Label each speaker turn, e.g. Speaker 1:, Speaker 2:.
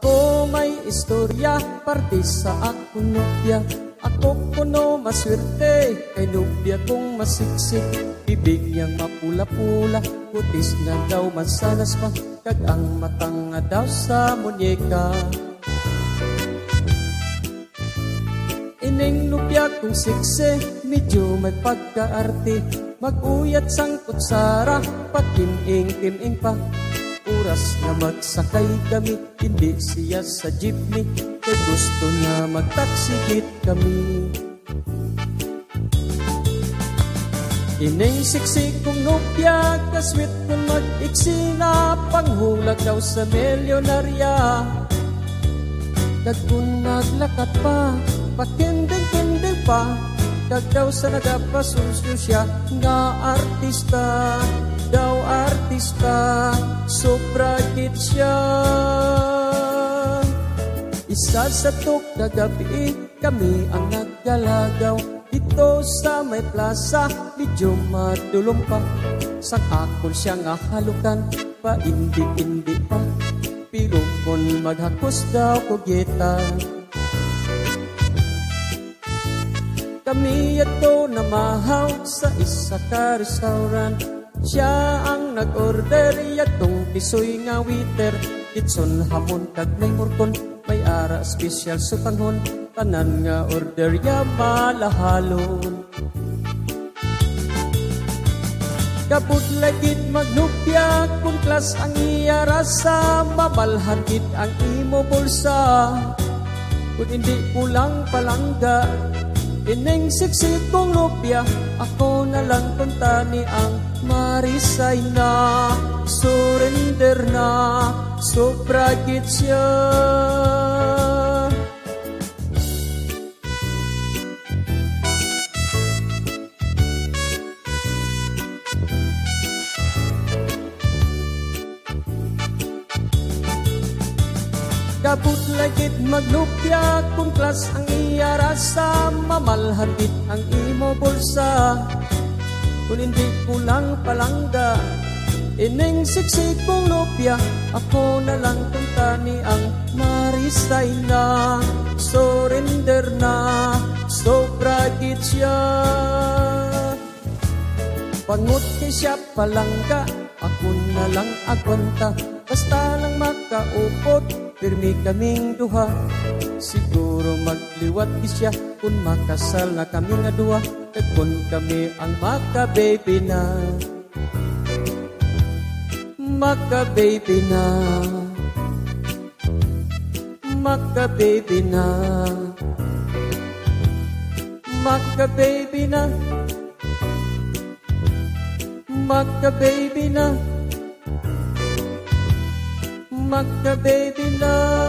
Speaker 1: Ako may istorya, parte sa akong nobya. Ako kuno maswerte, kay nobya kong masiksik. Bibig niyang mapula-pula, putis na daw mansanas pa, kag ang matang nga daw sa munyeka. Ining nobya kong sikse, medyo may pagkaarte. Mag-uyat sang kutsara, pakim-ing-kim-ing pa. Oras na magsakay kami, hindi siya sa jeepney, kaya gusto niya magtaksigit kami. Ining siksi kong nobya, kaswit kong mag-iksi na, panghulag daw sa milyonarya. Kagkun naglakat pa, pakinding-kinding pa, kag daw sa nagapasusyo siya, nga artista, daw artista, sobra gid siya. Isa sa tuk kagabi, kami ang naggalagaw, dito sa may plaza, medyo madulong pa. Sang akon siya nga halukan, pa indi-indi pa, pero kung maghakos daw kugita. Kami ato namahaw sa isa ka restaurant. Siya ang nag-order, yatong pisoy nga waiter. Kitson hamon kag may murkon, may ara special sutanghon. Tanan nga order ya malahalon. Kaput lagit magnupya, kung klas ang iya rasa, mamalhan gid ang imo bulsa. Kung hindi kulang palangga, ining siksi kong nobya, ako na lang kuntani ang marisay na, surrender na, sobra gid siya. Kaput lagit magnupya, kung klas ang iya rasa, mamalhan gid ang imo bulsa. Kung hindi kulang palangga, ining siksi kong nobya, ako na lang kuntani ang marisay na, surrender na, sobra gid siya. Pangut kay siya palangga, ako na lang agwanta, basta lang makaupot, pirmi kaming duha. Siguro magliwat siya kung makasal na kami nga duha, at kung kami ang maka-baby na, maka-baby na, maka-baby na, maka-baby na, maka-baby na, maka-baby na.